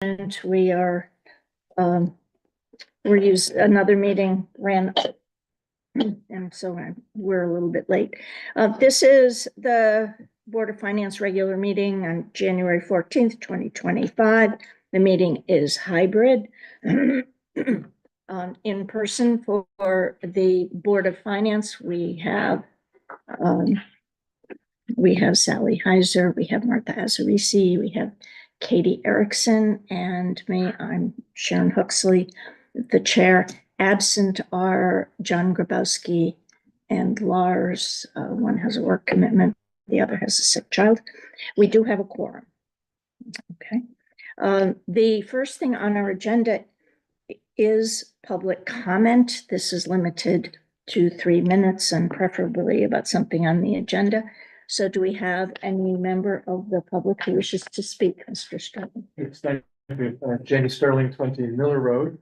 we are, another meeting ran, and so we're a little bit late. This is the Board of Finance regular meeting on January 14th, 2025. The meeting is hybrid. In person for the Board of Finance, we have Sally Heiser, we have Martha Azarisi, we have Katie Erickson, and me. I'm Sharon Huxley, the chair. Absent are John Grabowski and Lars. One has a work commitment, the other has a sick child. We do have a quorum. Okay. The first thing on our agenda is public comment. This is limited to 3 minutes and preferably about something on the agenda. So do we have any member of the public who wishes to speak, Mr. Sterling? Yes, thank you. Jamie Sterling, 20 Miller Road.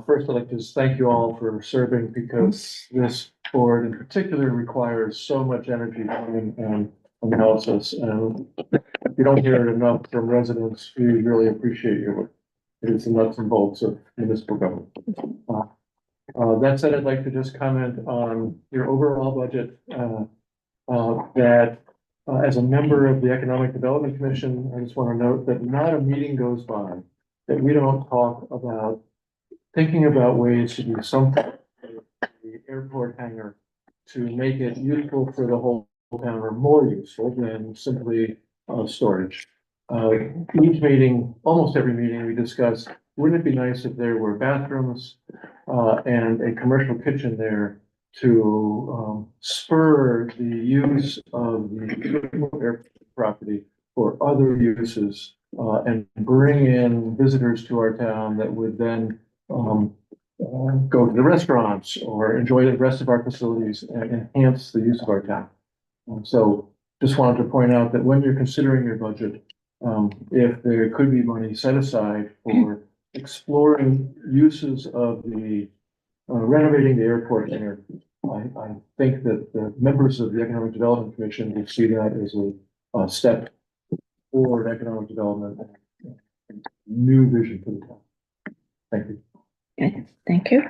First, I'd like to say thank you all for serving, because this board in particular requires so much energy and helps us. And if you don't hear it enough from residents, we really appreciate your work. It is the nuts and bolts of municipal government. That said, I'd like to just comment on your overall budget. As a member of the Economic Development Commission, I just want to note that not a meeting goes by that we don't talk about thinking about ways to do something with the airport hangar to make it useful for the whole town, or more useful than simply storage. Each meeting, almost every meeting, we discuss, wouldn't it be nice if there were bathrooms and a commercial kitchen there to spur the use of the airport property for other uses and bring in visitors to our town that would then go to the restaurants or enjoy the rest of our facilities and enhance the use of our town. So just wanted to point out that when you're considering your budget, if there could be money set aside for exploring uses of the renovating the airport center, I think that the members of the Economic Development Commission would see that as a step forward economic development and new vision for the town. Thank you. Okay, thank you.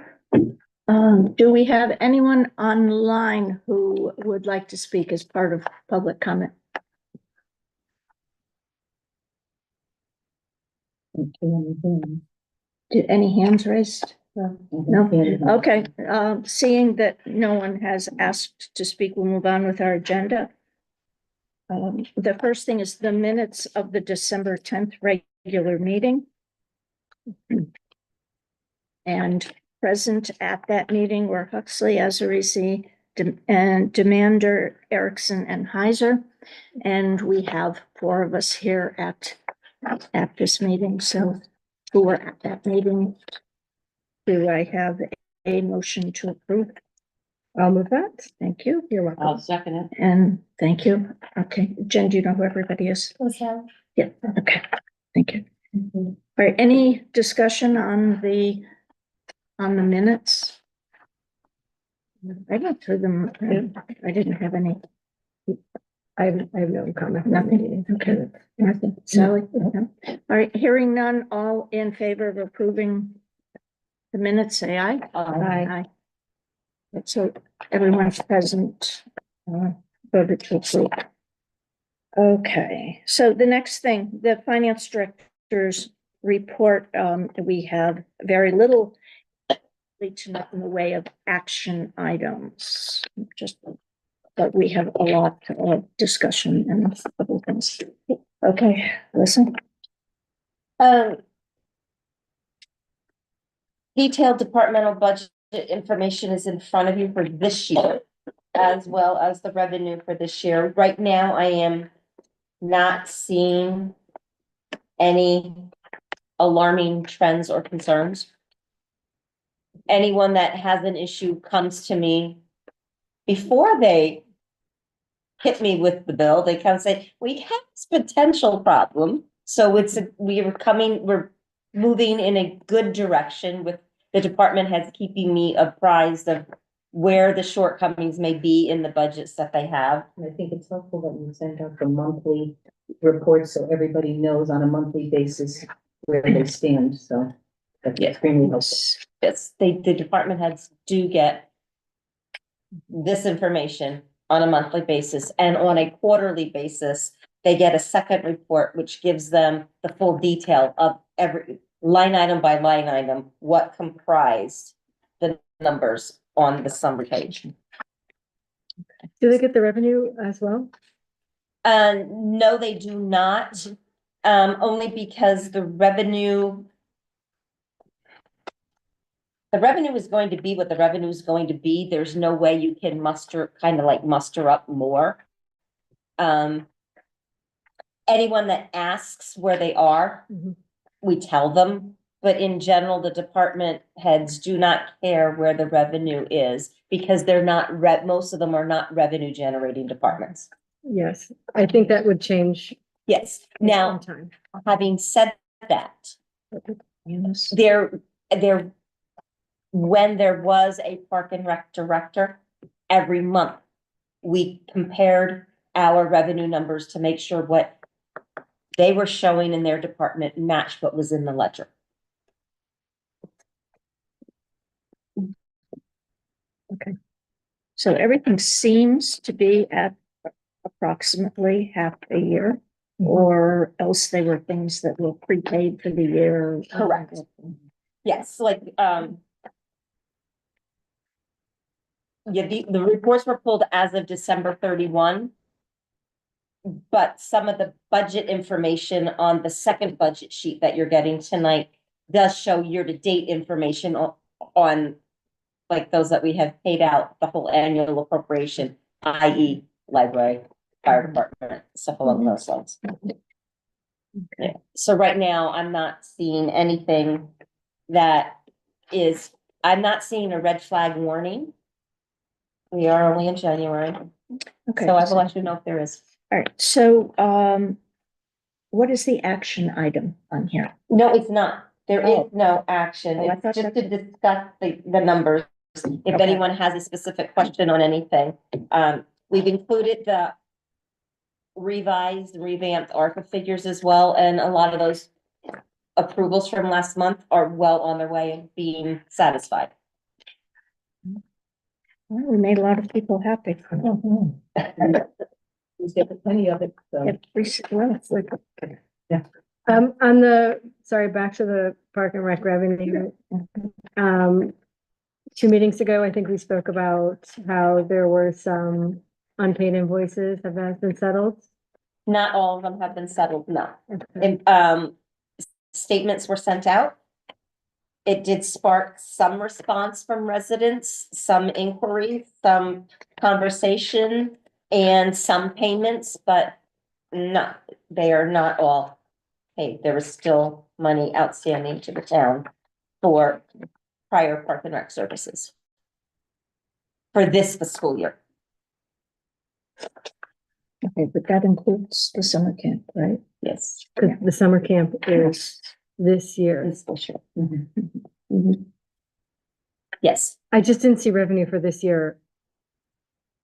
Do we have anyone online who would like to speak as part of public comment? Did any hands raised? No. Okay. Seeing that no one has asked to speak, we'll move on with our agenda. The first thing is the minutes of the December 10th regular meeting. And present at that meeting were Huxley, Azarisi, and Demander, Erickson, and Heiser. And we have 4 of us here at this meeting. So who were at that meeting? Do I have a motion to approve? I'll move that. Thank you. You're welcome. I'll second it. And thank you. Okay. Jen, do you know who everybody is? Yeah. Okay. Thank you. All right. Any discussion on the minutes? I went through them. I didn't have any. I have no comment. Nothing. Okay. Nothing. Sally? No. All right. Hearing none, all in favor of approving the minutes, say aye. Aye. So everyone's present, voted to approve. Okay, so the next thing, the finance director's report, we have very little to nothing in the way of action items, but we have a lot of discussion and other things. Okay, listen. Detailed departmental budget information is in front of you for this year, as well as the revenue for this year. Right now, I am not seeing any alarming trends or concerns. Anyone that has an issue comes to me before they hit me with the bill. They come and say, we have this potential problem. So we're moving in a good direction with the department heads keeping me apprised of where the shortcomings may be in the budgets that they have. I think it's helpful that you send out the monthly reports so everybody knows on a monthly basis where they stand, so that's Yeah. extremely helpful. Yes, the department heads do get this information on a monthly basis, and on a quarterly basis, they get a second report, which gives them the full detail of every line item by line item, what comprised the numbers on the summary page. Do they get the revenue as well? No, they do not, only because the revenue is going to be what the revenue is going to be. There's no way you can muster up more. Anyone that asks where they are, Mhm. we tell them, but in general, the department heads do not care where the revenue is because they're not most of them are not revenue generating departments. Yes, I think that would change. Yes, in now, some time. having said that, Yes. there, when there was a park and rec director, every month, we compared our revenue numbers to make sure what they were showing in their department matched what was in the ledger. So everything seems to be at approximately half a year, or else they were things that were prepaid for the year. Correct. Yes, yeah, the reports were pulled as of December 31. But some of the budget information on the second budget sheet that you're getting tonight does show year-to-date information on like those that we have paid out the whole annual appropriation, i.e. library, fire department, stuff along those lines. Yeah. So right now, I'm not seeing anything I'm not seeing a red flag warning. We are only in January, Okay. so I will let you know if there is. All right, so, what is the action item on here? No, it's not. There is Oh. no action. Oh, I It's thought just to that's- discuss the numbers. If Okay. anyone has a specific question on anything, we've included the revised, revamped ARPA figures as well, and a lot of those approvals from last month are well on their way of being satisfied. Well, we made a lot of people happy. There's got plenty of it, so. Well, it's like, On sorry, back to the park and rec revenue. 2 meetings ago, I think we spoke about how there were some unpaid invoices. Have that been settled? Not all of them have been settled, no. Okay. And, statements were sent out. It did spark some response from residents, some inquiry, some conversation, and some payments, but they are not all paid. There is still money outstanding to the town for prior park and rec services for this fiscal year. okay, but that includes the summer camp, right? Yes. Because the summer camp is this year. This fiscal. Mhm. Yes, I just didn't see revenue for this year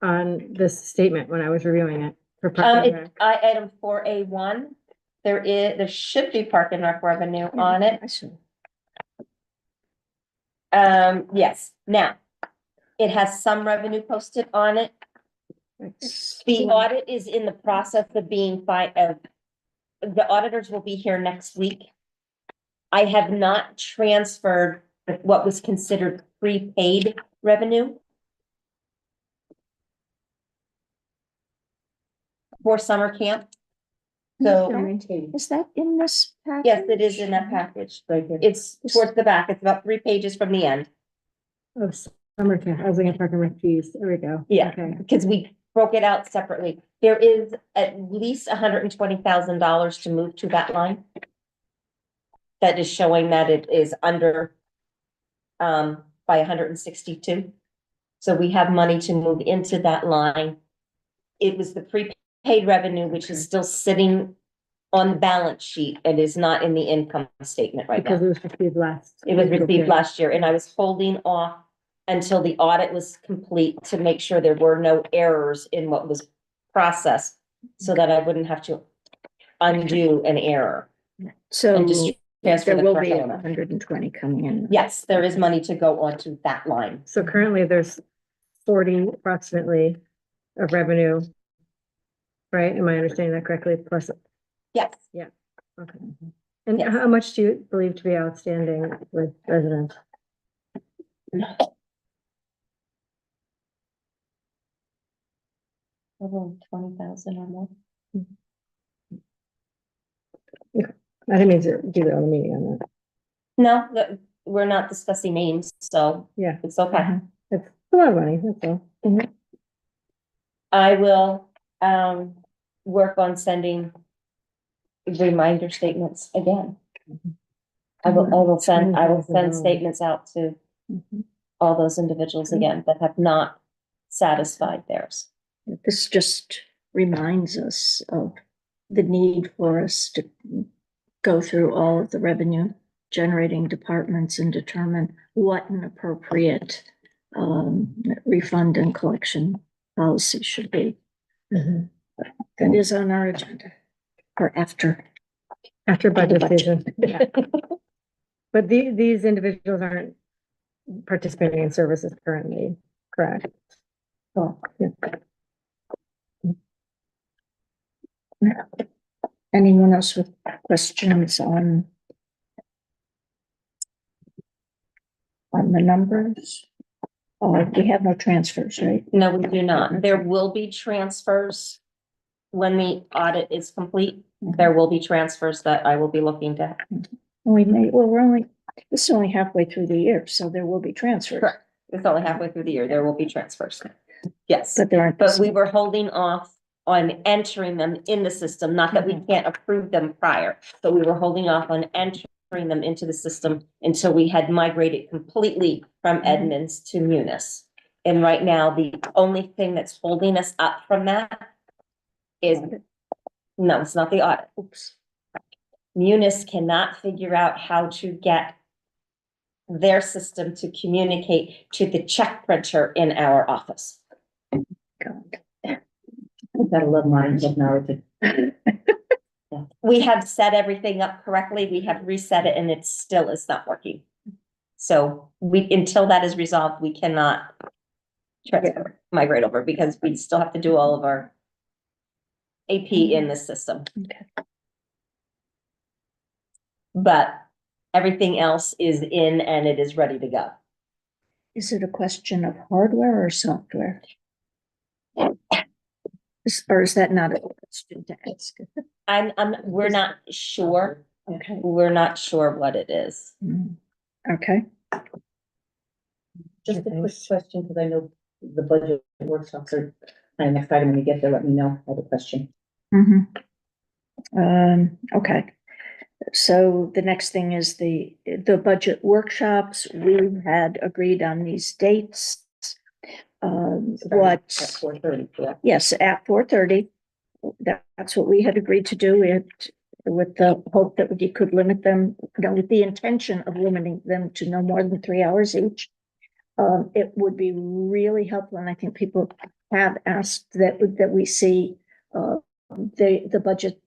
on this statement when I was reviewing it for park and rec. item 4A1, there should be park and rec revenue on it. I see. Yes, now, it has some revenue posted on it. The audit is in the process of being the auditors will be here next week. I have not transferred what was considered prepaid revenue for summer camp. So, Is that in this package? yes, it is in that package. It's towards the back. It's about 3 pages from the end. Oh, summer camp. I was looking at park and rec fees. There we go. Yeah. Okay. Because we broke it out separately. There is at least $120,000 to move to that line. That is showing that it is under by 162. So we have money to move into that line. It was the prepaid revenue, which is still sitting on the balance sheet and is not in the income statement right Because now. it was received last. It was fiscal received year. last year, and I was holding off until the audit was complete to make sure there were no errors in what was processed, so that I wouldn't have to undo an error. So And transfer There the will correct be amount. 120 coming in. Yes, there is money to go onto that line. So currently there's 40 approximately of revenue. Right? Am I understanding that correctly? Plus, Yes, okay. And Yes. how much do you believe to be outstanding with residents? over 20,000 or more. I didn't mean to do the other meeting on that. No, we're not discussing names, so Yeah, it's okay. Mhm. it's a lot of money, that's all. I will, work on sending reminder statements again. I will send statements out to Mhm. all those individuals again that have not satisfied theirs. This just reminds us of the need for us to go through all of the revenue generating departments and determine what an appropriate refund and collection policy should be. Mhm. That is on our agenda or after. After budget budget. season. Yeah. But these individuals aren't participating in services currently, correct? Oh, Yeah. anyone else with questions on the numbers? We have no transfers, right? No, we do not. There will be transfers when the audit is complete. There will be transfers that I will be looking to. This is only halfway through the year, so there will be transfers. Correct. It's only halfway through the year. There will be transfers. Yes, But there aren't. but we were holding off on entering them in the system, not that we can't approve them prior, but we were holding off on entering them into the system until we had migrated completely from Edmonds to Munis. And right now, the only thing that's holding us up from that is, no, it's not the audit. Oops. Munis cannot figure out how to get their system to communicate to the check printer in our office. God. Gotta love modern technology. We have set everything up correctly. We have reset it and it still is not working. So until that is resolved, we cannot migrate over because we still have to do all of our AP in this system. Okay. But everything else is in and it is ready to go. Is it a question of hardware or software? Or is that not a question to ask? We're not sure. Okay. We're not sure what it is. Okay. Just a quick question, because I know the budget workshops are, next item when you get there, let me know. I have a question. Okay. So the next thing is the budget workshops. We had agreed on these dates. At 4:30, correct? Yes, at 4:30. That's what we had agreed to do. With the hope that we could limit them, with the intention of limiting them to no more than 3 hours each. It would be really helpful, and I think people have asked that we see the budget,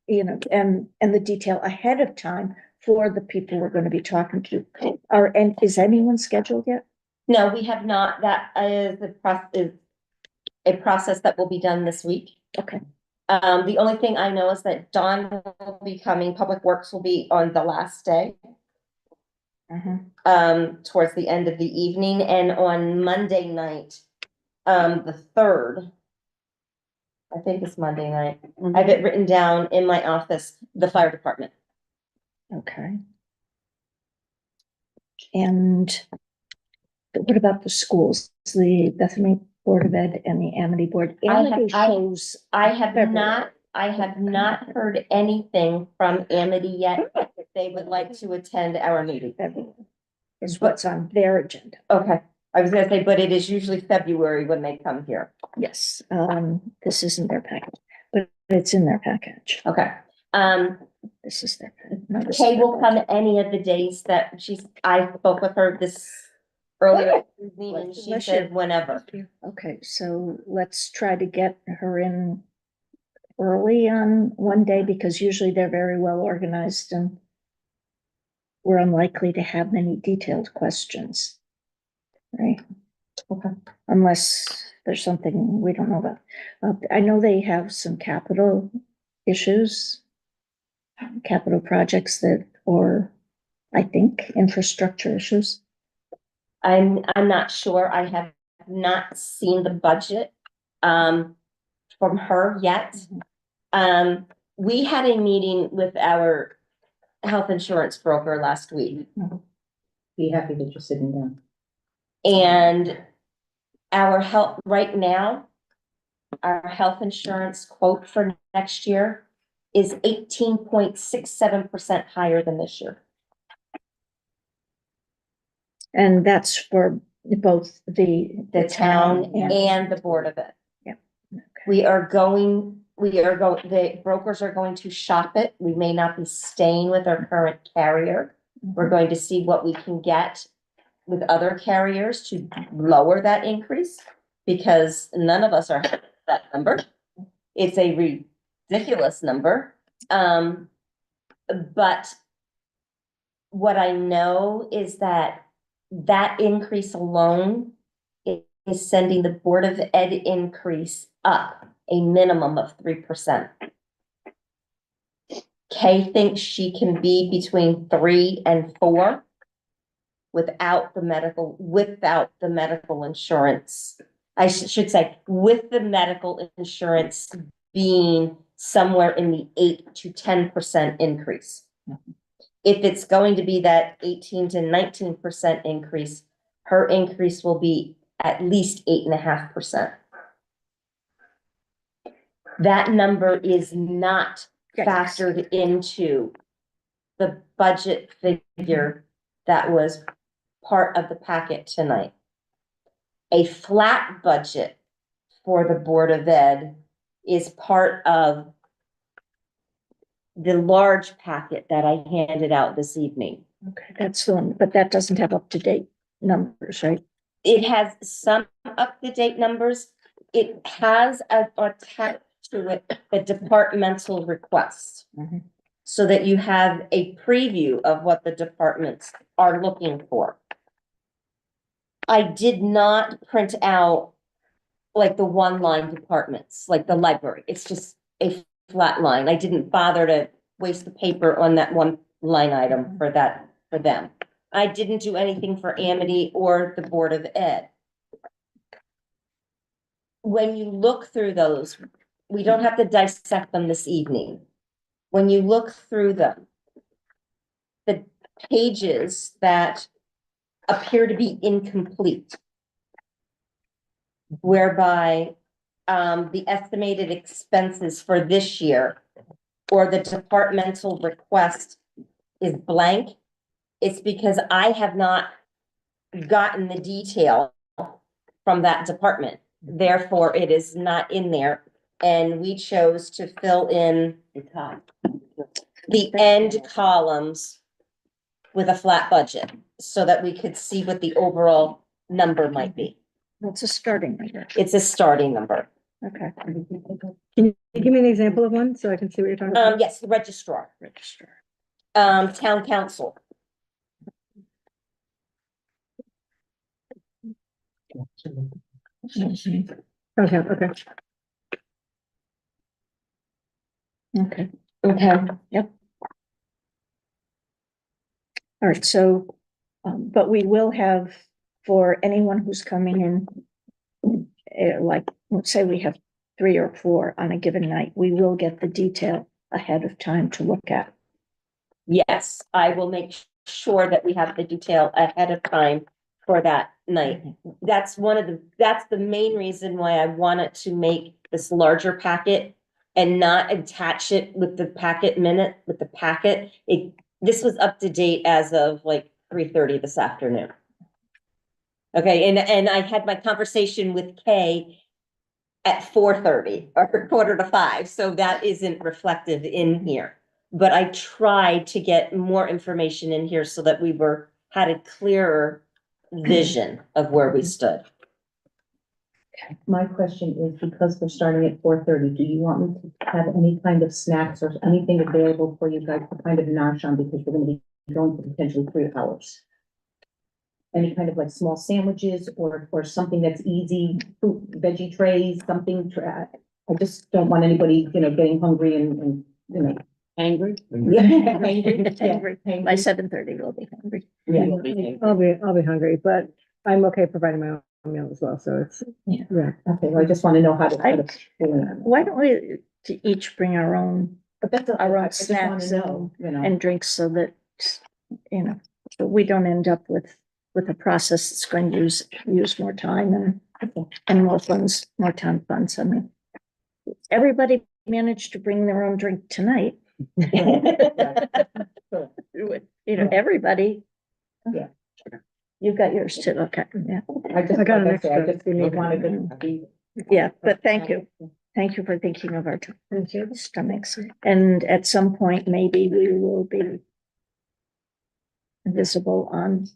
and the detail ahead of time for the people we're going to be talking to. And is anyone scheduled yet? No, we have not. That is a process that will be done this week. Okay. The only thing I know is that Dawn will be coming, Public Works will be on the last day. Towards the end of the evening, and on Monday night, the 3rd. I think it's Monday night. I have it written down in my office, the fire department. Okay. And what about the schools, the Bethany Board of Ed and the Amity Board? Amity shows. I have February. not heard anything from Amity yet. If they would like to attend our meeting. February is what's on their agenda. Okay, I was gonna say, but it is usually February when they come here. Yes, this isn't their package, but it's in their package. Okay, This is their. No, this is Kay their will come package. any of the days that I spoke with her this earlier evening and she Bless said you. whenever. Okay, so let's try to get her in early on one day, because usually they're very well organized and we're unlikely to have many detailed questions. Right? Okay. Unless there's something we don't know about. I know they have some capital issues, capital projects that, or I think infrastructure issues. I'm not sure. I have not seen the budget, from her yet. We had a meeting with our health insurance broker last week, Be happy that you're sitting down. and our health, right now, our health insurance quote for next year is 18.67% higher than this year. And that's for both the The town and the Board of Ed. Yeah. Okay. The brokers are going to shop it. We may not be staying with our current carrier. We're going to see what we can get with other carriers to lower that increase, because none of us are happy with that number. It's a ridiculous number. But what I know is that increase alone is sending the Board of Ed increase up a minimum of 3%. Kay thinks she can be between 3 and 4 without the medical insurance. I should say, with the medical insurance being somewhere in the 8 to 10% increase. If it's going to be that 18 to 19% increase, her increase will be at least 8.5%. That number is not factored into the budget figure that was part of the packet tonight. A flat budget for the Board of Ed is part of the large packet that I handed out this evening. Okay, that's the one, but that doesn't have up-to-date numbers, right? It has some up-to-date numbers. It has attached to it the departmental requests. Mhm. So that you have a preview of what the departments are looking for. I did not print out like the one-line departments, like the library. It's just a flat line. I didn't bother to waste the paper on that one line item for them. I didn't do anything for Amity or the Board of Ed. When you look through those, we don't have to dissect them this evening. When you look through them, the pages that appear to be incomplete, whereby the estimated expenses for this year or the departmental request is blank, it's because I have not gotten the detail from that department. Therefore, it is not in there. And we chose to fill in the end columns with a flat budget so that we could see what the overall number might be. That's a starting number. It's a starting number. Okay. Can you give me an example of one so I can see what you're talking about? Yes, the registrar, Register. town council, Mhm. Okay, okay. Okay, okay, all right, so, but we will have, for anyone who's coming in, like, let's say we have 3 or 4 on a given night, we will get the detail ahead of time to look at. yes, I will make sure that we have the detail ahead of time for that night. That's the main reason why I wanted to make this larger packet and not attach it with the packet. This was up to date as of like 3:30 this afternoon. Okay, and I had my conversation with Kay at 4:30 or 4:45, so that isn't reflected in here. But I tried to get more information in here so that we had a clearer vision of where we stood. My question is, because we're starting at 4:30, do you want me to have any kind of snacks or anything available for you guys to kind of nourish on, because we're gonna be going for potentially 3 hours. Any kind of like small sandwiches or something that's easy, fruit, veggie trays, something, I just don't want anybody, getting hungry and, Angry? yeah, hangry, Hangry. By hangry. 7:30, we'll be hungry. Yeah. I'll be hungry, but I'm okay providing my own meal as well, so it's, Yeah. yeah. Okay, well, I just want to know how to. Why don't we each bring our own But that's, our own I just want snacks to know, and drinks so that, we don't end up with a process that's going to use more time and more funds, more town funds. I mean, everybody managed to bring their own drink tonight. Everybody. Yeah. You've got yours too, okay, yeah. I just, I got an like I said, I extra just if you need wanted it. to be. Yeah, but thank you. Thank you for thinking of our stomachs. And at some point, maybe we will be visible on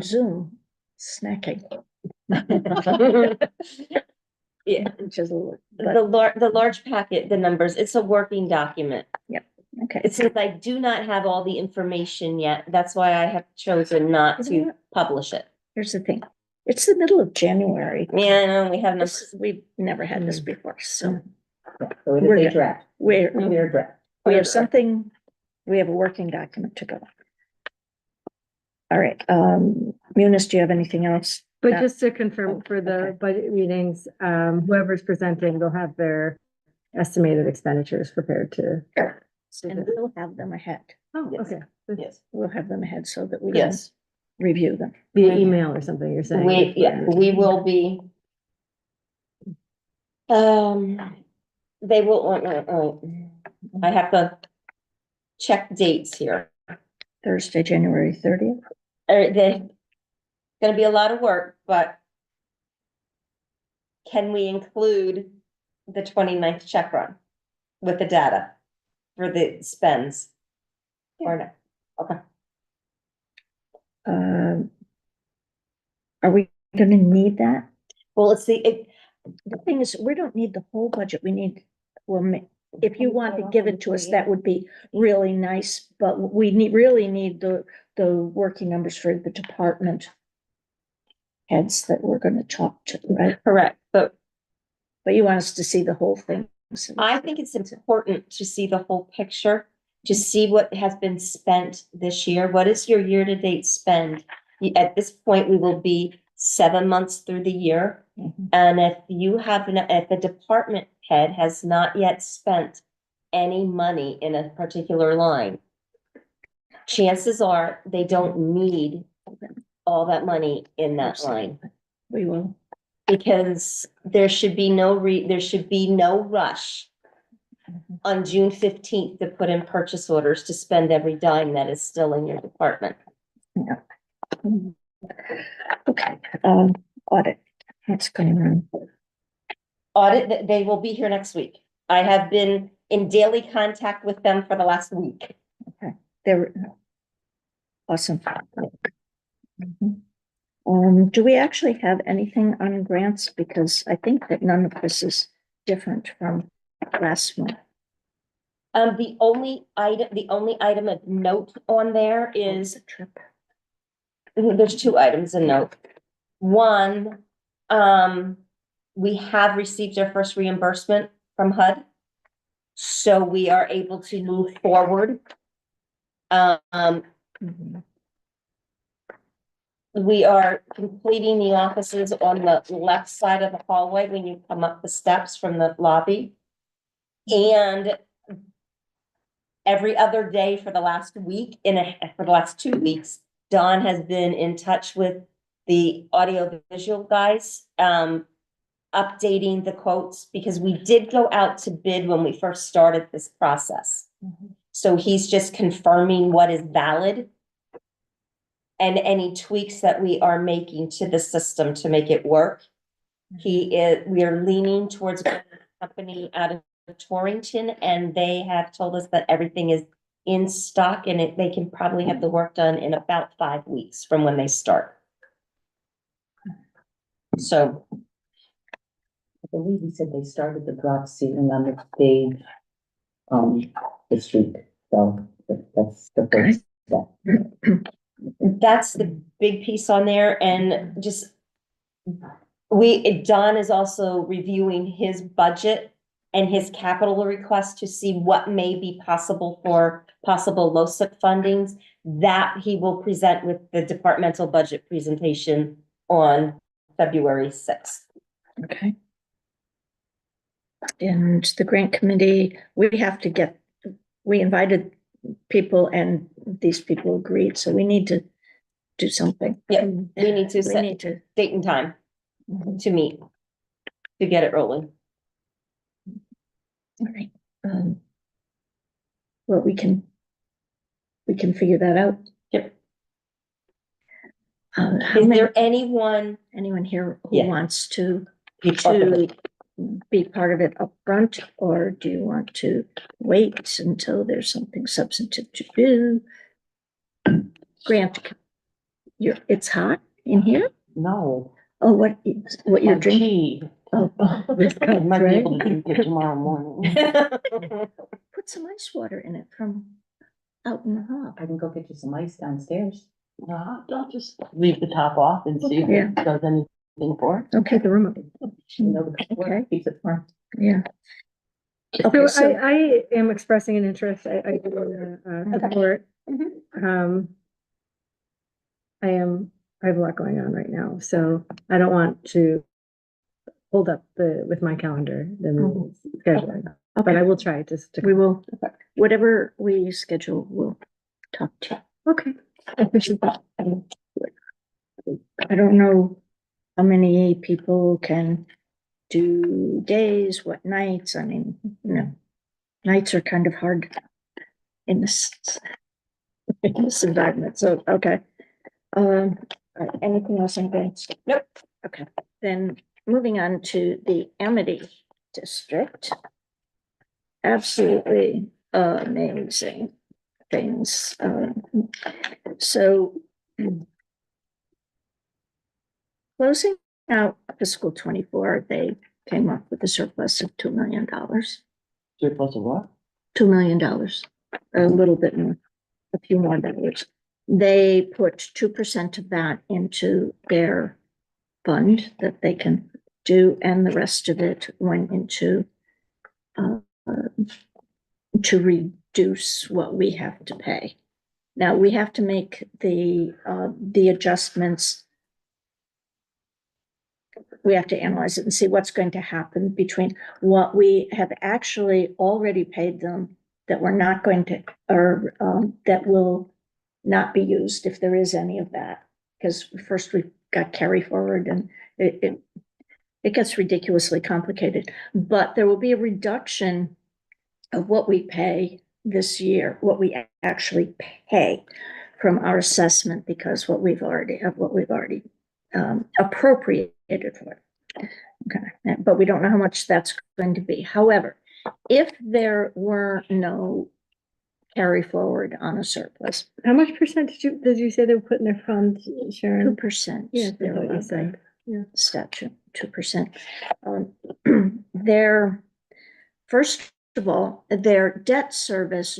Zoom snacking. Yeah, Just a little, the large packet, the numbers, it's a working document. okay. It says I do not have all the information yet. That's why I have chosen not to publish it. Here's the thing. It's the middle of January. Yeah, I know, we have numbers. We've never had this before, so So it We're is good. a draft, we're, clear draft. we have something, we have a working document to go. All right, Munis, do you have anything else? But just to confirm for the Okay. budget meetings, whoever's presenting, they'll have their estimated expenditures prepared to. And we'll have them ahead. Oh, Yes. okay. Yes. We'll have them ahead so that we can Yes, review them. Via email or something, you're saying? we will be. They will, I have to check dates here. Thursday, January 30th. There's gonna be a lot of work, but can we include the 29th check run with the data for the spends? Or no? Okay. Are we gonna need that? Well, it's The thing is, we don't need the whole budget. We need, if you want to give it to us, that would be really nice, but we really need the working numbers for the department heads that we're gonna talk to, right? correct, but But you want us to see the whole thing. I think it's important to see the whole picture, to see what has been spent this year. What is your year-to-date spend? At this point, we will be 7 months through the year. Mhm. And if the department head has not yet spent any money in a particular line, chances are they don't need all that money in that line. We will. Because there should be no rush on June 15th to put in purchase orders to spend every dime that is still in your department. Okay, audit, what's going on? Audit, they will be here next week. I have been in daily contact with them for the last week. They're awesome. Mhm. Do we actually have anything on grants? Because I think that none of this is different from last month. The only item of note on there is, The trip. there's 2 items of note. One, we have received our first reimbursement from HUD. So we are able to move forward. Mhm. We are completing the offices on the left side of the hallway when you come up the steps from the lobby. And every other day for the last week, for the last 2 weeks, Dawn has been in touch with the audio visual guys, updating the quotes, because we did go out to bid when we first started this process. Mhm. So he's just confirming what is valid and any tweaks that we are making to the system to make it work. We are leaning towards a company out of Torrington, and they have told us that everything is in stock and they can probably have the work done in about 5 weeks from when they start. So I believe he said they started the drop ceiling on the stage, this week, so That's the first step. That's the big piece on there, and just. Don is also reviewing his budget and his capital request to see what may be possible for possible LoCIP fundings. That he will present with the departmental budget presentation on February 6th. Okay. And the grant committee, we invited people and these people agreed, so we need to do something. Yeah, we need to We set need to. date and time to meet, to get it rolling. All right. Well, we can figure that out. Yep. How Is many, there anyone? anyone here who Yeah. wants to Be part of it? be part of it up front, or do you want to wait until there's something substantive to do? Grant, it's hot in here? No. Oh, what you're Oh, drinking? tea. Oh, this I cup, might be right? able to drink it tomorrow morning. Put some ice water in it from out in the hall. I can go get you some ice downstairs. No, I'll just leave the top off and see if Yeah. it does anything for it. Okay, the room up. You know, the water Okay. keeps it warm. yeah. Okay, So I am expressing an interest, I do wanna, support. I have a lot going on right now, so I don't want to hold up with my calendar, the scheduling, but I will try just to. we will, whatever we schedule, we'll talk to you. Okay. I appreciate that. I don't know how many people can do days, what nights, I mean, nights are kind of hard in this environment, so, okay. All right, anything else on grants? Nope. Okay, then moving on to the Amity District. Absolutely amazing things. So closing out fiscal 24, they came up with a surplus of $2 million. Surplus of what? $2 million, a little bit more, a few more dollars. They put 2% of that into their fund that they can do, and the rest of it went into to reduce what we have to pay. Now, we have to make the adjustments. We have to analyze it and see what's going to happen between what we have actually already paid them that we're not going to, or that will not be used if there is any of that. Because first we've got carry forward and it gets ridiculously complicated. But there will be a reduction of what we pay this year, what we actually pay from our assessment, because what we've already appropriated for. Okay, but we don't know how much that's going to be. However, if there were no carry forward on a surplus, How much percent did you say they were putting their funds, Sharon? 2%. Yeah, They're that's what you allowed said. by Yeah. statute, 2%. First of all, their debt service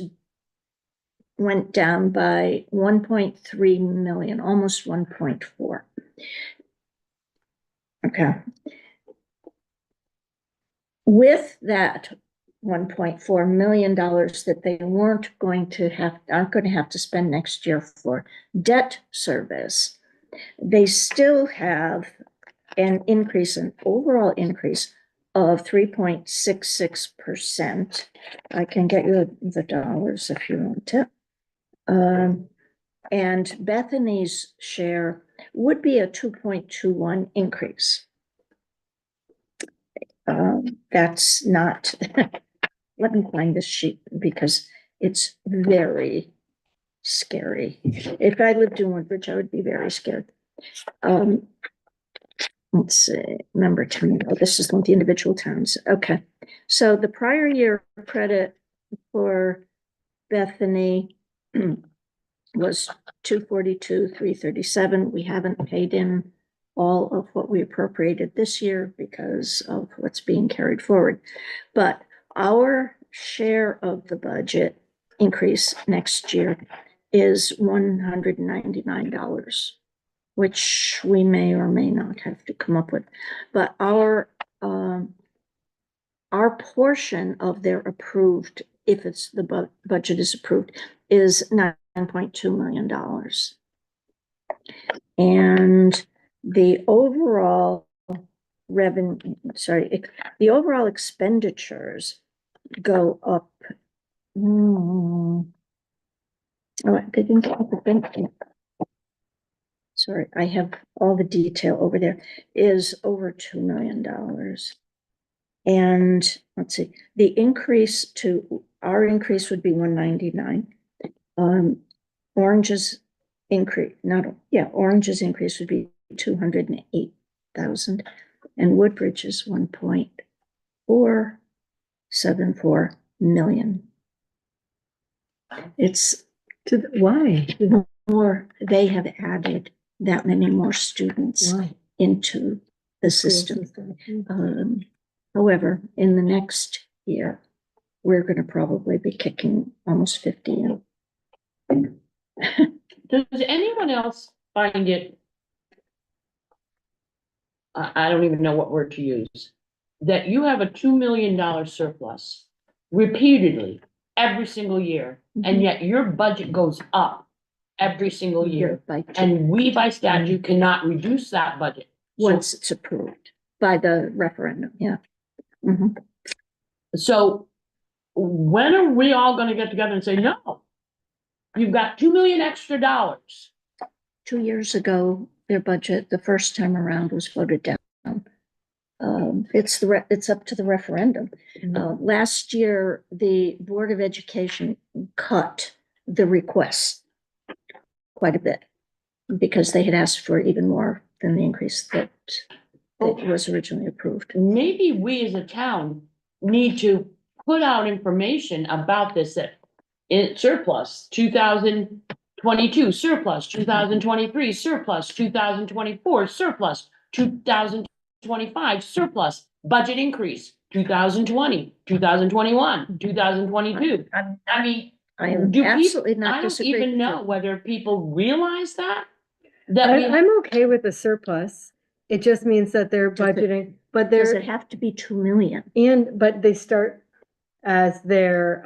went down by 1.3 million, almost 1.4. Okay. With that $1.4 million that they aren't going to have to spend next year for debt service, they still have an overall increase of 3.66%. I can get you the dollars if you want it. And Bethany's share would be a 2.21 increase. That's not, let me find this sheet because it's very scary. If I lived in Woodbridge, I would be very scared. Let's see, member town, this is not the individual towns. Okay, so the prior year credit for Bethany was 242,337. We haven't paid in all of what we appropriated this year because of what's being carried forward. But our share of the budget increase next year is $199, which we may or may not have to come up with. But our portion of their approved, if it's the budget is approved, is $9.2 million. And the overall the overall expenditures go up. Oh, they didn't get the thing. Sorry, I have all the detail over there, is over $2 million. And let's see, our increase would be 199. Orange's increase would be 208,000, and Woodbridge is 1.474 million. It's Why? more, they have added that many more students Why? into the system. However, in the next year, we're going to probably be kicking almost 50 in. Does anyone else find it? I don't even know what word to use, that you have a $2 million surplus repeatedly every single year, and yet your budget goes up every single year. By two, And we by statute cannot reduce that budget. So, once it's approved by the referendum, yeah. Mhm. so when are we all gonna get together and say, no? You've got $2 million extra dollars. 2 years ago, their budget, the first time around, was voted down. It's up to the referendum. Last year, the Board of Education cut the request quite a bit because they had asked for even more than the increase that was originally approved. Maybe we as a town need to put out information about this, that in surplus 2022, surplus 2023, surplus 2024, surplus 2025, surplus budget increase 2020, 2021, 2022. I mean, I am do absolutely people, not I don't disagreeing even with know you. whether people realize that. That we, I'm okay with the surplus. It just means that they're Does it- budgeting, but Does it they're, have to be 2 million? but they start as their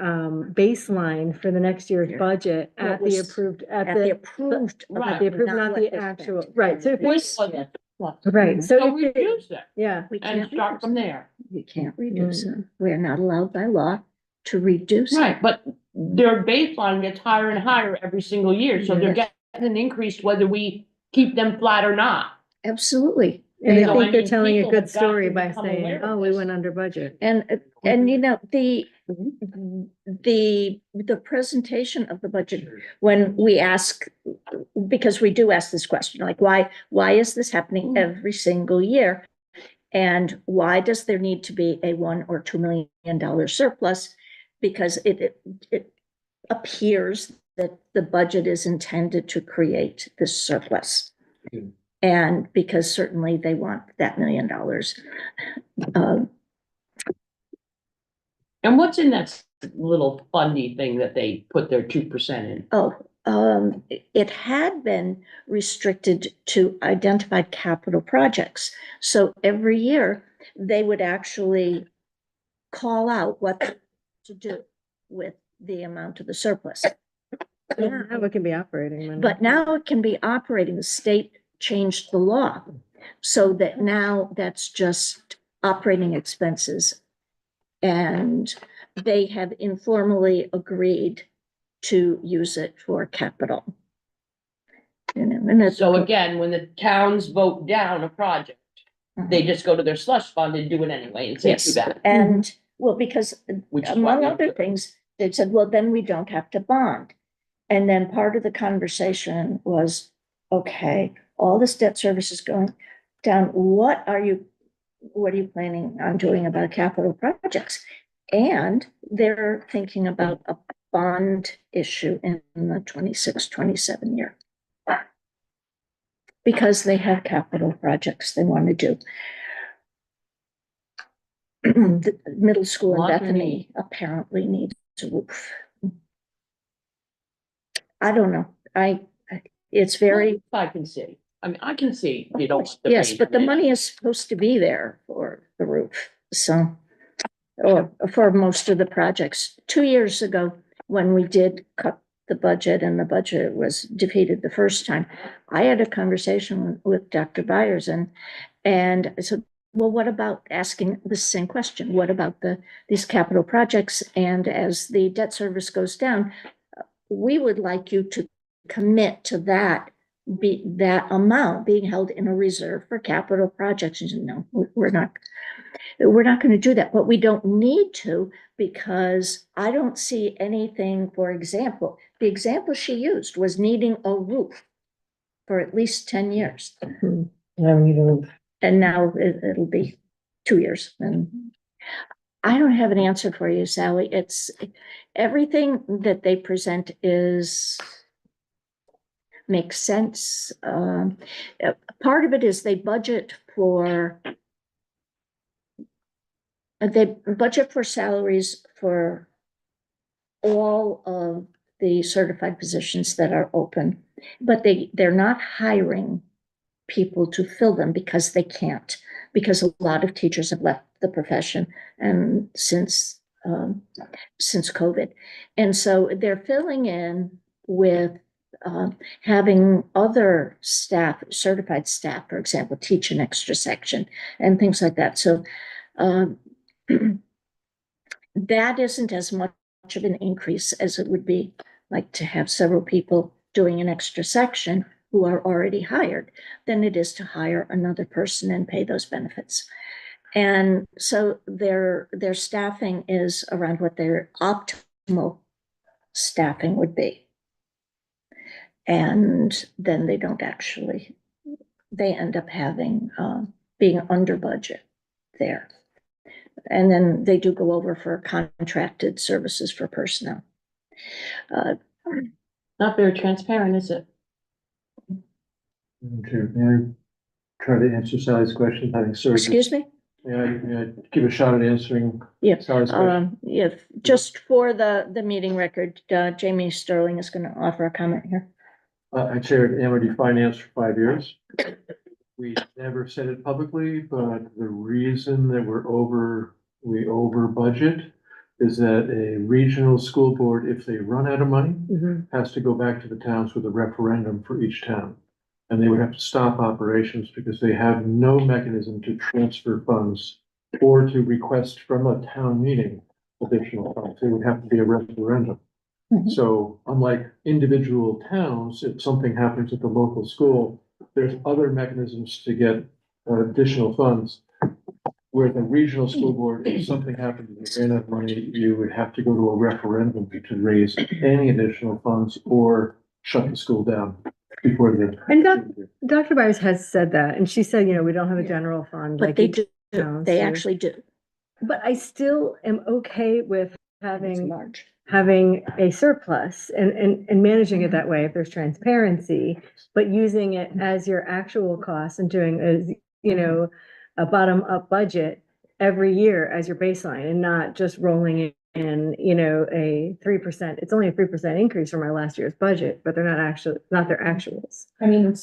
baseline for the next year's Yeah. budget Well, it at the was approved, At the approved. Right. at the approved, not not what the they actual, spent. right, so if we it's, was a surplus. right, So so if it, reduce it yeah. We and can't start reduce from it. there. You can't reduce it. We're not allowed by law to reduce it. Right, but their baseline gets higher and higher every single year, so they're Yes. getting an increase whether we keep them flat or not. Absolutely. And They I So, are. think they're mean, telling a people good have got story to by become saying, aware of oh, we this. went under budget. And you know, the presentation of the budget, when we ask, because we do ask this question, like, why is this happening every single year? And why does there need to be a $1 or $2 million surplus? Because it appears that the budget is intended to create this surplus. And because certainly they want that $1 million. And what's in that little fundy thing that they put their 2% in? It had been restricted to identified capital projects. So every year they would actually call out what to do with the amount of the surplus. Yeah, now it can be operating money. But now it can be operating. The state changed the law so that now that's just operating expenses. And they have informally agreed to use it for capital. You know, and it's So again, when the towns vote down a project, they just go to their slush fund and do it anyway and say, Yes, do that. and well, because Which is among what we- other things, they said, well, then we don't have to bond. And then part of the conversation was, okay, all this debt service is going down. What are you planning on doing about capital projects? And they're thinking about a bond issue in the 26-27 year. Because they have capital projects they want to do. The middle school in Lot of Bethany need. apparently needs a roof. I don't know. It's very, I can see, I mean, I can see, you don't. want the yes, paint but the on it. money is supposed to be there for the roof, so. Or for most of the projects. 2 years ago, when we did cut the budget and the budget was defeated the first time, I had a conversation with Dr. Byers and I said, well, what about asking the same question? What about these capital projects? And as the debt service goes down, we would like you to commit to that amount being held in a reserve for capital projects. And no, we're not going to do that, but we don't need to, because I don't see anything. For example, the example she used was needing a roof for at least 10 years. And now it'll be 2 years. And I don't have an answer for you, Sally. It's everything that they present makes sense. Part of it is they budget for salaries for all of the certified positions that are open, but they're not hiring people to fill them because they can't, because a lot of teachers have left the profession and since COVID. And so they're filling in with having other staff, certified staff, for example, teach an extra section and things like that. So that isn't as much of an increase as it would be like to have several people doing an extra section who are already hired than it is to hire another person and pay those benefits. And so their staffing is around what their optimal staffing would be. And then they end up having, being under budget there. And then they do go over for contracted services for personnel. Not very transparent, is it? May I try to answer Sally's question, having served? Excuse me? May I give a shot at answering Yeah. Sally's question? Yeah, just for the meeting record, Jamie Sterling is going to offer a comment here. I chaired Amity Finance for 5 years. We never said it publicly, but the reason that we over budget is that a regional school board, if they run out of money, has to go back to the towns with a referendum for each town. And they would have to stop operations because they have no mechanism to transfer funds or to request from a town meeting additional funds. It would have to be a referendum. So unlike individual towns, if something happens at the local school, there's other mechanisms to get additional funds. Where the regional school board, if something happened and they ran out of money, you would have to go to a referendum to raise any additional funds or shut the school down before the. And Dr. Byers has said that, and she said, we don't have a general fund. But like they each do, towns they do. actually do. But I still am okay with It's having large. a surplus and managing it that way if there's transparency, but using it as your actual cost and doing a bottom up budget every year as your baseline and not just rolling in, a 3%. It's only a 3% increase from our last year's budget, but they're not their actuals. I mean, in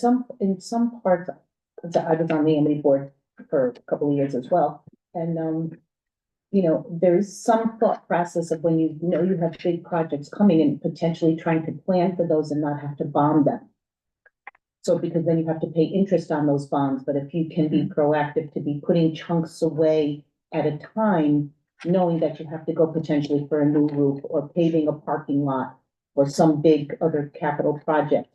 some parts, I was on the Amity board for a couple of years as well. And, there's some thought process of when you have big projects coming and potentially trying to plan for those and not have to bond them. So because then you have to pay interest on those bonds, but if you can be proactive to be putting chunks away at a time, knowing that you have to go potentially for a new roof or paving a parking lot or some big other capital project.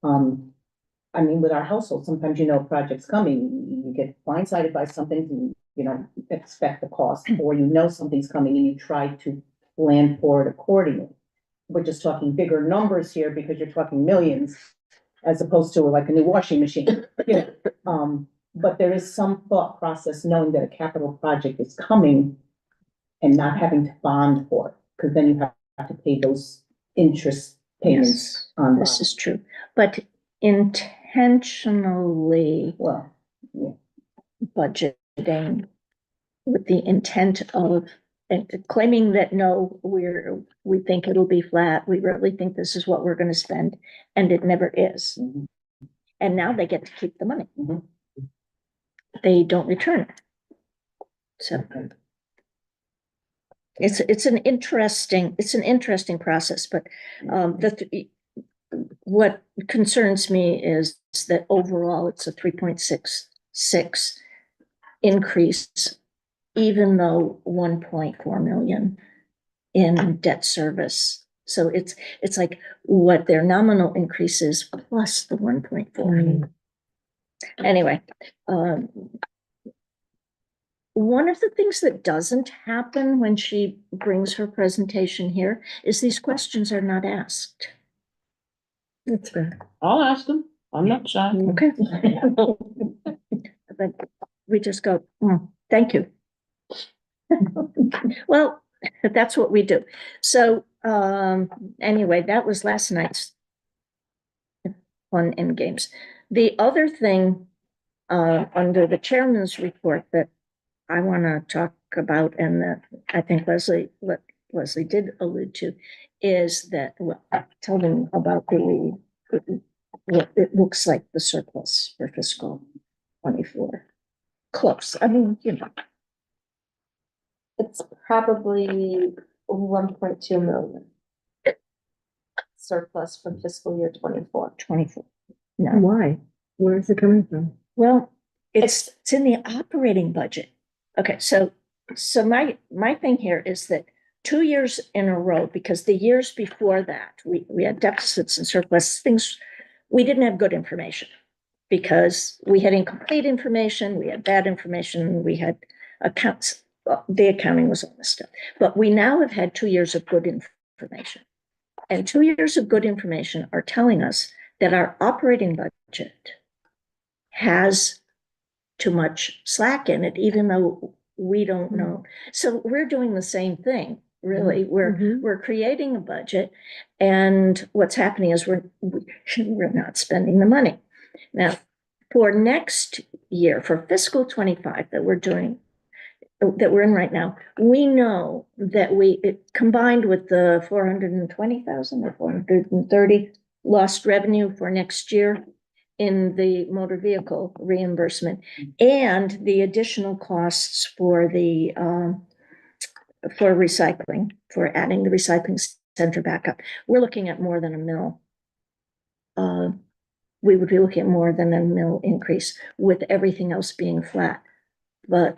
I mean, with our household, sometimes projects coming, you get blindsided by something and you don't expect the cost, or something's coming and you try to plan for it accordingly. We're just talking bigger numbers here because you're talking millions as opposed to like a new washing machine. But there is some thought process knowing that a capital project is coming and not having to bond for it, because then you have to pay those interest payments on This is true, but intentionally budgeting with the intent of and claiming that, no, we think it'll be flat, we really think this is what we're gonna spend, and it never is. Mhm. And now they get to keep the money. Mhm. They don't return it. So it's an interesting process, but what concerns me is that overall it's a 3.66 increase, even though 1.4 million in debt service. So it's like what their nominal increase is plus the 1.4. Anyway, one of the things that doesn't happen when she brings her presentation here is these questions are not asked. That's fair. I'll ask them. I'm not shy. Okay. But we just go, thank you. Well, that's what we do. So, anyway, that was last night's fun and games. The other thing, under the chairman's report that I want to talk about, and that I think what Leslie did allude to, is that, well, tell them about what it looks like the surplus for fiscal 24. Close. I mean, It's probably 1.2 million surplus from fiscal year 24. 24. No, Why? Where is it coming from? well, it's in the operating budget. Okay, so my thing here is that 2 years in a row, because the years before that, we had deficits and surplus things, we didn't have good information because we had incomplete information, we had bad information, we had accounts, the accounting was all this stuff. But we now have had 2 years of good information. And 2 years of good information are telling us that our operating budget has too much slack in it, even though we don't know. So we're doing the same thing, really. We're creating a budget, and what's happening is we're not spending the money. Now, for next year, for fiscal 25 that we're in right now, we know that combined with the 420,000 or 430 lost revenue for next year in the motor vehicle reimbursement, and the additional costs for recycling, for adding the recycling center back up, we're looking at more than $1 million. We would be looking at more than $1 million increase with everything else being flat. But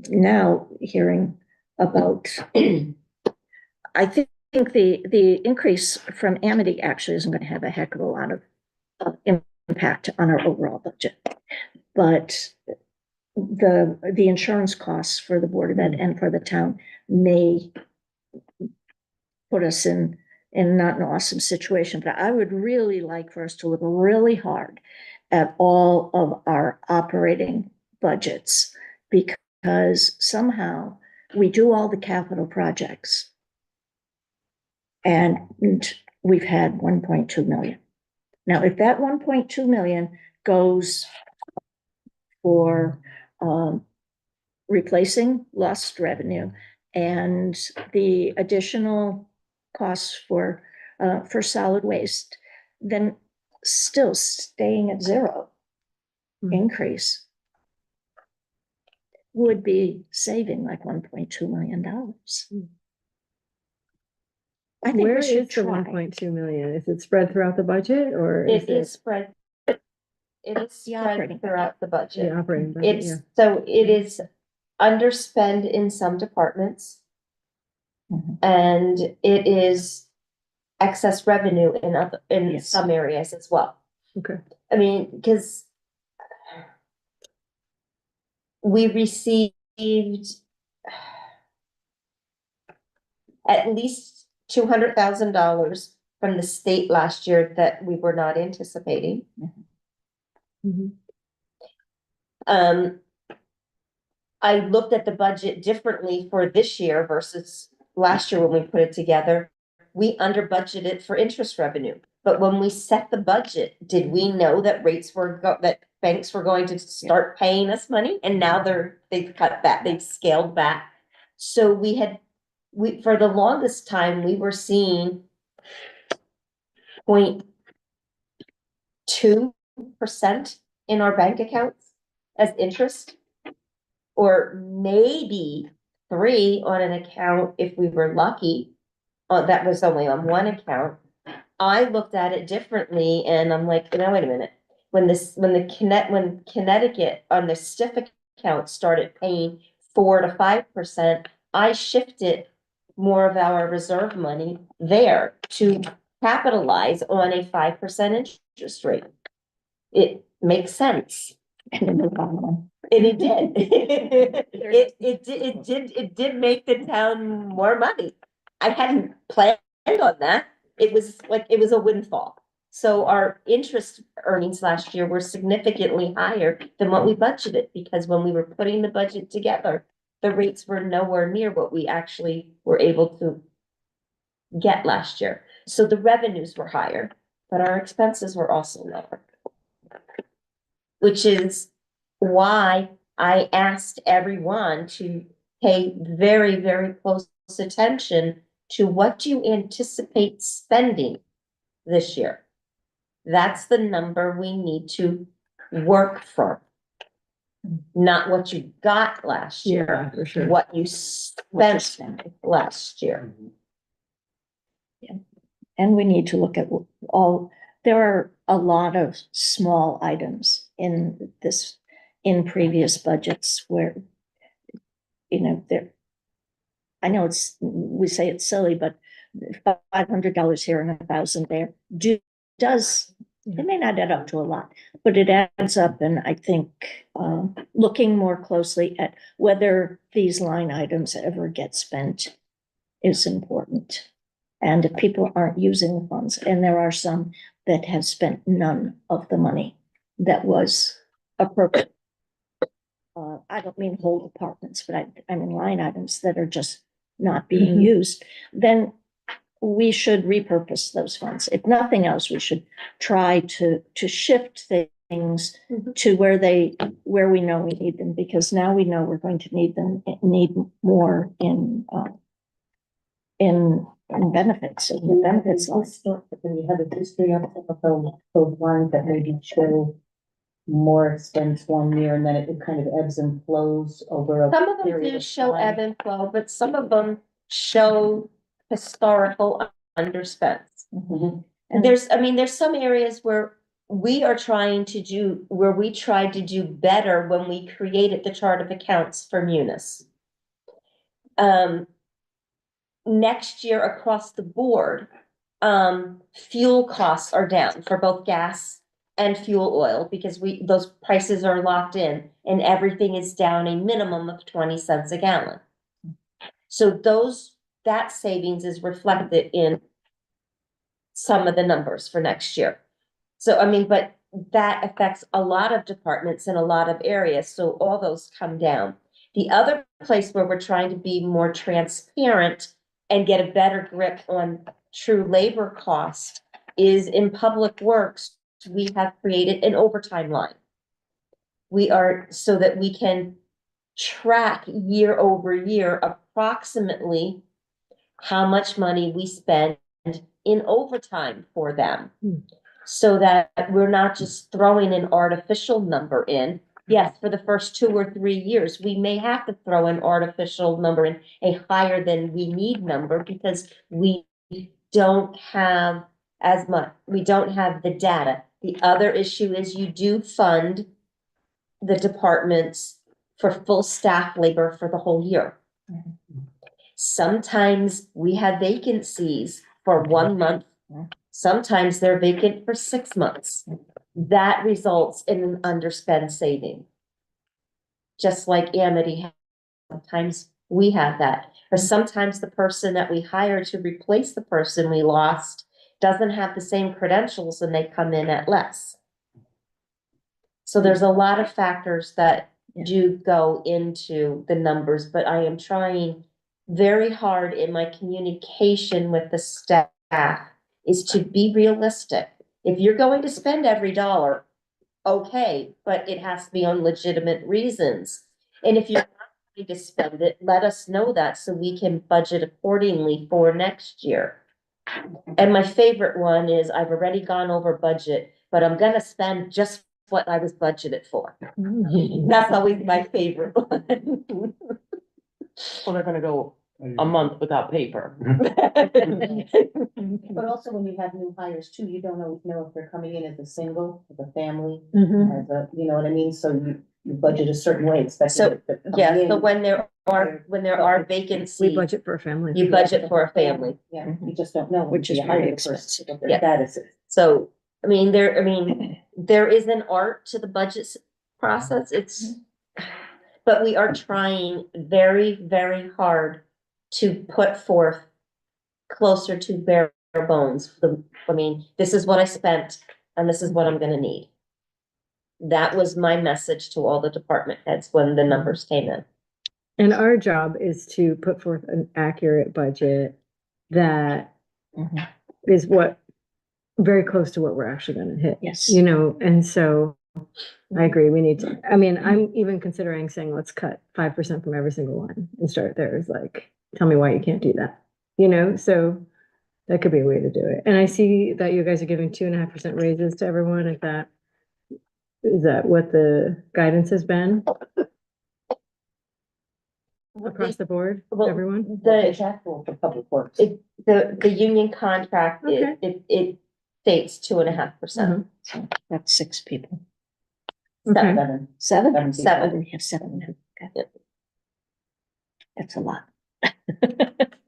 now hearing about, I think the increase from Amity actually isn't going to have a heck of a lot of impact on our overall budget. But the insurance costs for the Board of Ed and for the town may put us in not an awesome situation. But I would really like for us to look really hard at all of our operating budgets, because somehow we do all the capital projects and we've had 1.2 million. Now, if that 1.2 million goes for replacing lost revenue and the additional costs for solid waste, then still staying at zero increase would be saving like $1.2 million. I think Where we is should the try. 1.2 million? Is it spread throughout the budget, or is It is spread. It is The operating spread throughout the budget. the operating budget? Yeah. So it is underspend in some departments. Mhm. And it is excess revenue in Yes. some areas as well. Okay. I mean, because we received at least $200,000 from the state last year that we were not anticipating. Mhm. I looked at the budget differently for this year versus last year when we put it together. We under budgeted for interest revenue, but when we set the budget, did we know that that banks were going to start paying us money? And now they've cut back, they've scaled back So for the longest time, we were seeing 0.2% in our bank accounts as interest. Or maybe 3 on an account if we were lucky. That was only on one account. I looked at it differently and I'm like, no, wait a minute. When Connecticut on the stiff account started paying 4 to 5%, I shifted more of our reserve money there to capitalize on a 5% interest rate. It makes sense. And the bottom line. And it did. It did make the town more money. I hadn't planned on that. It was a windfall. So our interest earnings last year were significantly higher than what we budgeted, because when we were putting the budget together, the rates were nowhere near what we actually were able to get last year. So the revenues were higher, but our expenses were also lower. Which is why I asked everyone to pay very, very close attention to what do you anticipate spending this year? That's the number we need to work from. Not what you got last year, Yeah, for sure. what you What you're spent spending. last year. And we need to look at there are a lot of small items in previous budgets where, I know we say it's silly, but $500 here and $1,000 there it may not add up to a lot, but it adds up. And I think, looking more closely at whether these line items ever get spent is important. And if people aren't using the funds, and there are some that have spent none of the money that was appropriate. I don't mean whole departments, but I mean line items that are just not being used, then we should repurpose those funds. If nothing else, we should try to shift things to where we know we need them, because now we know we're going to need more in benefits, in the benefits line. When you have a history of those lines that maybe show more expense one year and then it kind of ebbs and flows over a Some of them period do of show time. ebb and flow, but some of them show historical underspends. Mhm. And There's some areas where we tried to do better when we created the chart of accounts for Munis. Next year across the board, fuel costs are down for both gas and fuel oil, because those prices are locked in and everything is down a minimum of 20 cents a gallon. So that savings is reflected in some of the numbers for next year. So, but that affects a lot of departments in a lot of areas, so all those come down. The other place where we're trying to be more transparent and get a better grip on true labor cost is in public works. We have created an overtime line. So that we can track year over year approximately how much money we spend in overtime for them. So that we're not just throwing an artificial number in. Yes, for the first 2 or 3 years, we may have to throw an artificial number in, a higher than we need number, because we don't have as much, we don't have the data. The other issue is you do fund the departments for full staff labor for the whole year. Sometimes we have vacancies for 1 month. Sometimes they're vacant for 6 months. That results in an underspend saving. Just like Amity, sometimes we have that. Or sometimes the person that we hire to replace the person we lost doesn't have the same credentials and they come in at less. So there's a lot of factors that do go into the numbers, but I am trying very hard in my communication with the staff is to be realistic. If you're going to spend every dollar, okay, but it has to be on legitimate reasons. And if you're not to spend it, let us know that so we can budget accordingly for next year. And my favorite one is I've already gone over budget, but I'm gonna spend just what I was budgeted for. That's always my favorite one. Well, they're gonna go a month without paper. But also when you have new hires too, you don't always know if they're coming in as a single, as a family, Mhm. as a, you know what I mean? So you budget a certain way, expecting. So, that they're coming Yeah, in. so when there are We vacancies, budget for a family. you budget for a family. Yeah, you just don't know. Which is until you very hire the person, expensive. What their Yeah. status is. So, there is an art to the budget process. But we are trying very, very hard to put forth closer to bare bones. This is what I spent and this is what I'm gonna need. That was my message to all the department heads when the numbers came in. And our job is to put forth an accurate budget that Mhm. is what, very close to what we're actually gonna hit. Yes. You know, and so I agree, we need to, I mean, I'm even considering saying, let's cut 5% from every single one and start there. It's like, tell me why you can't do that, you know, so that could be a way to do it. And I see that you guys are giving 2.5% raises to everyone. Is that what the guidance has been across the board, Well, everyone? It's actual for public works. The union contract, Okay. it states 2.5%. Mhm. That's 6 people. Okay. Seven. Seven? Seven people. Seven, we have 7 now. Okay. That's a lot.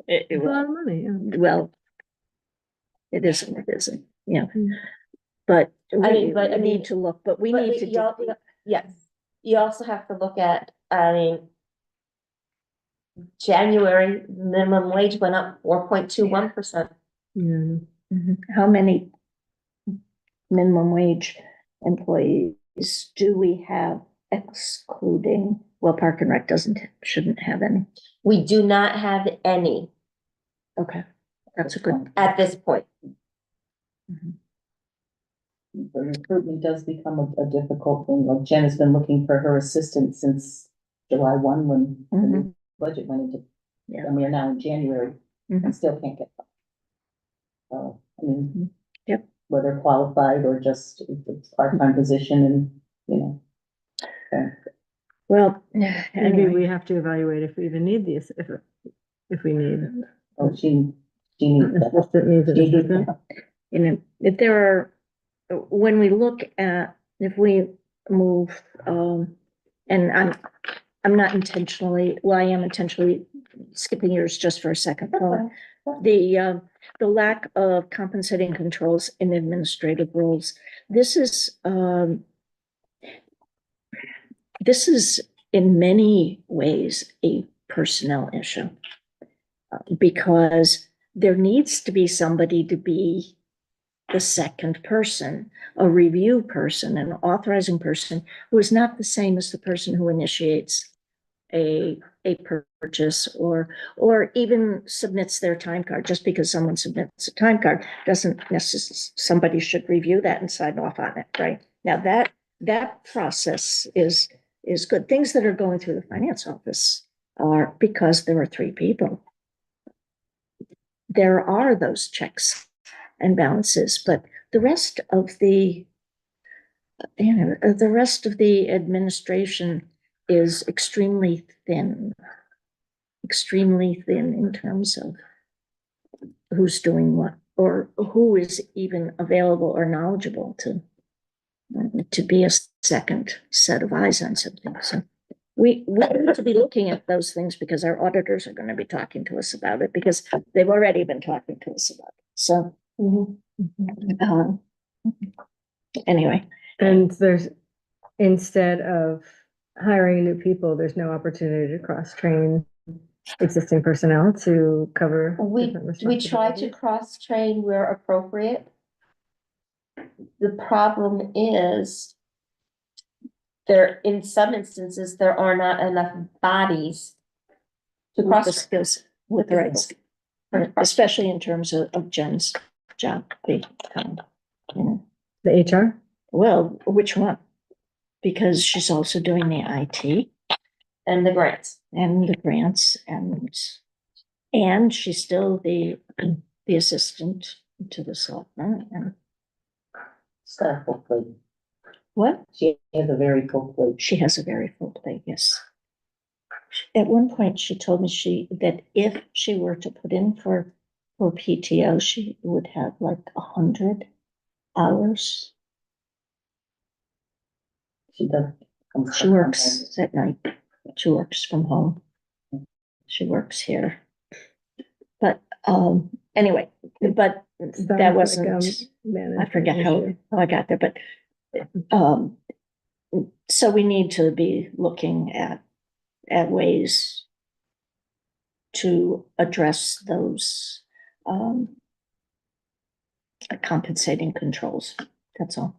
It's a lot of money, yeah. Well, it isn't, it isn't, yeah. Mm. But I we need to look, but we need to do. Yes, you also have to look at, January minimum wage went up 4.21%. Yeah. Mhm. How many minimum wage employees do we have excluding, well, Park and Rec shouldn't have any. We do not have any Okay, that's a good. at this point. The recruitment does become a difficult thing, like Jen has been looking for her assistant since July 1, when the new budget went into. Yeah. And we are now in January, Mhm. and still can't get them. So, I mean. Yep. Whether qualified or just, it's part-time position and, you know. Okay. Well, Maybe anyway, we have to evaluate if we even need these, if we need. Oh, she needs that. Assistant needs an She needs assistant. that. you know, if there are, when we look at, if we move, and I'm not intentionally, well, I am intentionally skipping yours just for a second. The lack of compensating controls in administrative roles. This is in many ways a personnel issue. Because there needs to be somebody to be the second person, a review person, an authorizing person who is not the same as the person who initiates a purchase or even submits their time card. Just because someone submits a time card doesn't necessarily, somebody should review that and sign off on it, right? Now that process is good. Things that are going through the finance office are because there are 3 people. There are those checks and balances, but the rest of the administration is extremely thin in terms of who's doing what or who is even available or knowledgeable to be a second set of eyes on something. So we need to be looking at those things because our auditors are going to be talking to us about it because they've already been talking to us about it. So anyway. And instead of hiring new people, there's no opportunity to cross-train existing personnel to cover. We different try to responsibilities. cross-train where appropriate. The problem is in some instances, there are not enough bodies to With the cross. skills, with the right skills, especially in terms of Jen's job. The HR? Well, which one? Because she's also doing the IT And the grants. and the grants and she's still the assistant to the selectman and Staff full plate. what? She has a very full plate. She has a very full plate, yes. At one point, she told me that if she were to put in for PTO, she would have like 100 hours. She does. She works at night. She works from home. She works here. But, anyway, but that Sounds like, wasn't, I management forget issue. how I got there, but, so we need to be looking at ways to address those, compensating controls. That's all.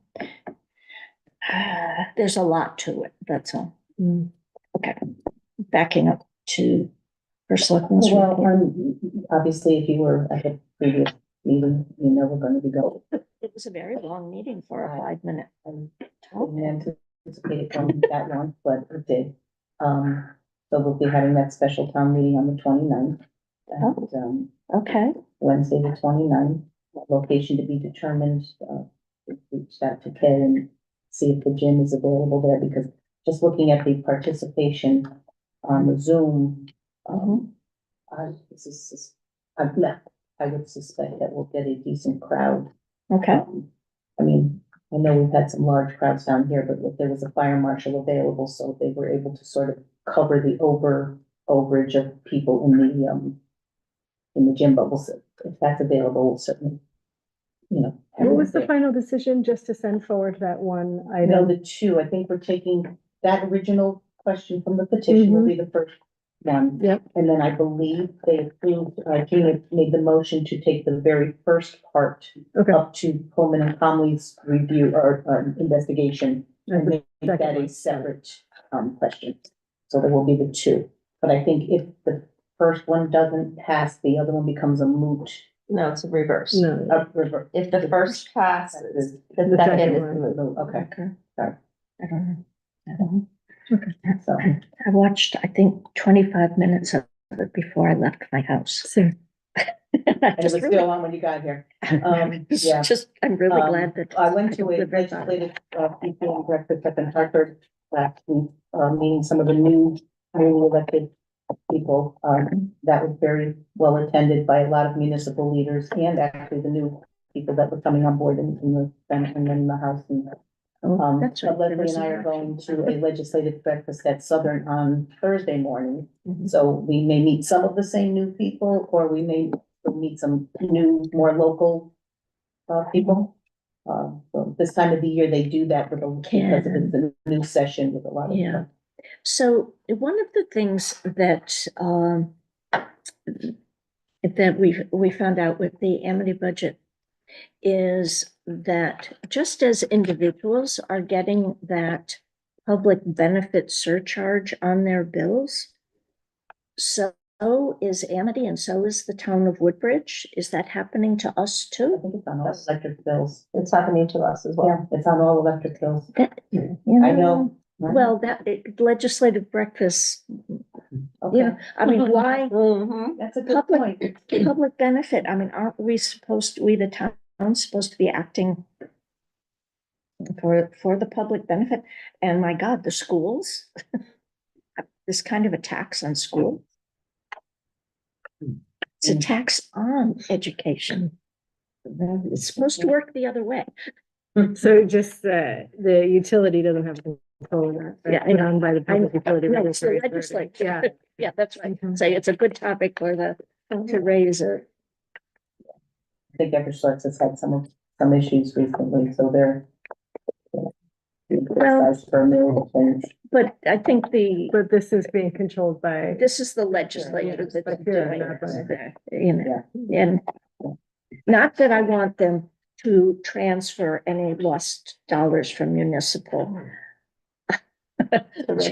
There's a lot to it. That's all. Mm. Okay. Backing up to her selectmen's Well, report. obviously, if you were at the previous meeting, you know we're going to go. It was a very long meeting for a 5-minute. Didn't anticipate it going that long, but it did. So we'll be having that special town meeting on the 29th. And, Okay. Wednesday, the 29th. Location to be determined, reach out to Kay and see if the gym is available there, because just looking at the participation on the Zoom, I would suspect that we'll get a decent crowd. Okay. I mean, I know we've had some large crowds down here, but there was a fire marshal available, so they were able to sort of cover the overage of people in the gym bubbles. If that's available, we'll certainly, What was the final decision, just to send forward that one I know item? the two, I think we're taking that original question from the petition will be the first one. Yep. And then I believe they approved, Gina made the motion to take the very first part Okay. up to Pullman and Conley's review or investigation and make that second a one. separate, question. So there will be the two. But I think if the first one doesn't pass, the other one becomes a moot, No, it's a reverse. No, If the first passes, the The second second is one. the moot. Okay, Okay. Sorry. I don't know. so. I watched, I think, 25 minutes of it before I left my house. so, And it was still on when you got here. Yeah. I'm really glad that. I went to don't a live right by it. legislative, PPM breakfast up in Hartford last week, meeting some of the newly elected people. That was very well attended by a lot of municipal leaders and actually the new people that were coming on board in the Senate and then in the House. And, Oh, that's right. but There Leslie was and I an are election. going to a legislative breakfast at Southern on Thursday morning. Mhm. So we may meet some of the same new people, or we may meet some new, more local people. So this time of the year, they do that because it's a new session with a lot of. Yeah. So one of the things that, that we found out with the Amity budget is that just as individuals are getting that public benefit surcharge on their bills, so is Amity and so is the town of Woodbridge. Is that happening to us I too? think it's on all electric bills. It's happening to us as well. Yeah, it's on all electric bills. You I know. Well, that legislative breakfast, Okay, I mean, why? Mhm. that's a good point. Public benefit, I mean, aren't we the town supposed to be acting for the public benefit? And my God, the schools, this kind of a tax on school. It's a tax on education. It's supposed to work the other way. so just, the utility doesn't have control of that. Yeah, I Put know. on by the public utility. No, it's the regulatory authority. legislature. Yeah. Yeah, that's right. Mhm. So it's a good topic for to raise it. I think Eversource has had some issues recently, so they're. Well, For but I think But this is being controlled by, this is the legislature Yeah, that's but here, doing not by- it, and not that I want them to transfer any lost dollars from municipal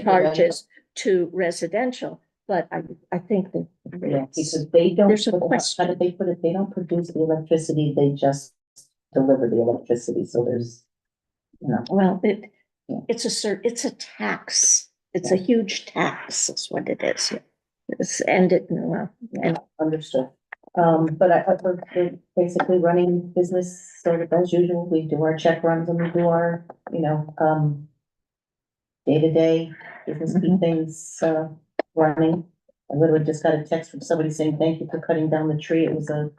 charges to residential, but I think that Yeah, because they don't, There's a how question. did they put it? They don't produce the electricity, they just deliver the electricity, so there's, well, Yeah. it's a tax it's a huge tax, is what it is. It's ended, well, and Understood. We're basically running business sort of as usual. We do our check runs and we do our, day-to-day business keep things, running. I literally just got a text from somebody saying, thank you for cutting down the tree. It was a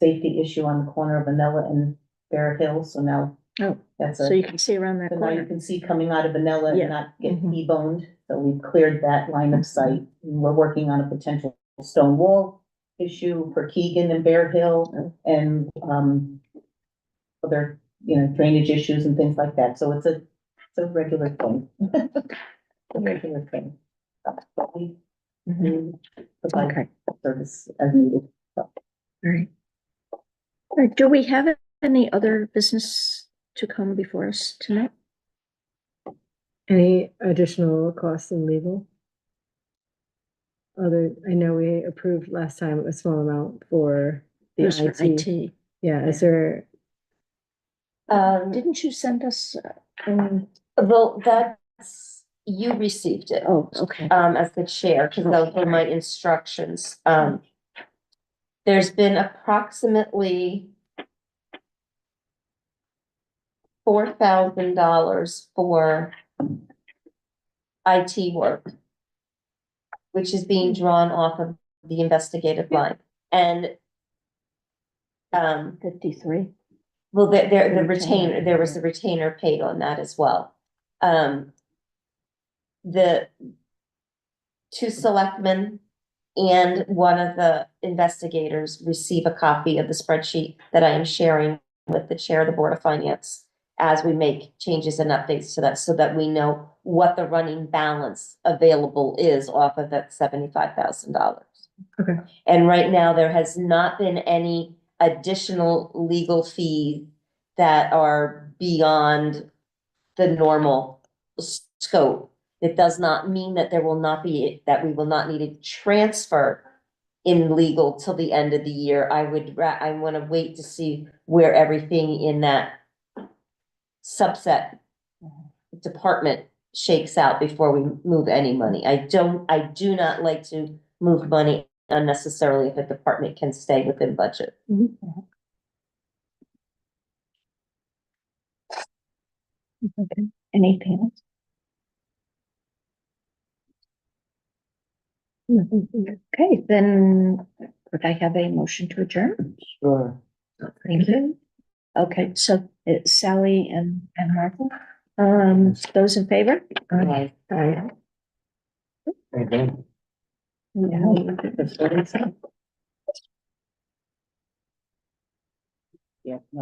safety issue on the corner of Vanilla and Bear Hill, so now oh, that's so you can see around that so now you corner. can see coming out of Vanilla Yeah. and not get Mhm. T-boned, so we've cleared that line of sight. We're working on a potential stone wall issue for Keegan and Bear Hill and, other, drainage issues and things like that, so it's a regular thing. A regular thing. But we do provide Okay, service as needed. all right. All right, do we have any other business to come before us tonight? Any additional costs in legal? I know we approved last time a small amount for the Just for IT. IT. Yeah, is there, Didn't you send us, Well, that's, you received it, oh, okay. as the chair, because those were my instructions. There's been approximately $4,000 for IT work, which is being drawn off of the investigative line. And 53. well, the The retainer, there was a retainer paid on that as well. The two selectmen and one of the investigators receive a copy of the spreadsheet that I am sharing with the chair of the Board of Finance as we make changes and updates to that, so that we know what the running balance available is off of that $75,000. Okay. And right now, there has not been any additional legal fees that are beyond the normal scope. It does not mean that there will not be, that we will not need a transfer in legal till the end of the year. I want to wait to see where everything in that subset department shakes out before we move any money. I do not like to move money unnecessarily if a department can stay within budget. Okay, anything else? Okay, then could I have a motion to adjourn? Sure. Thank you. Okay, so it's Sally and Martha. Those in favor? Right. I, Okay. Yeah. Yeah, no.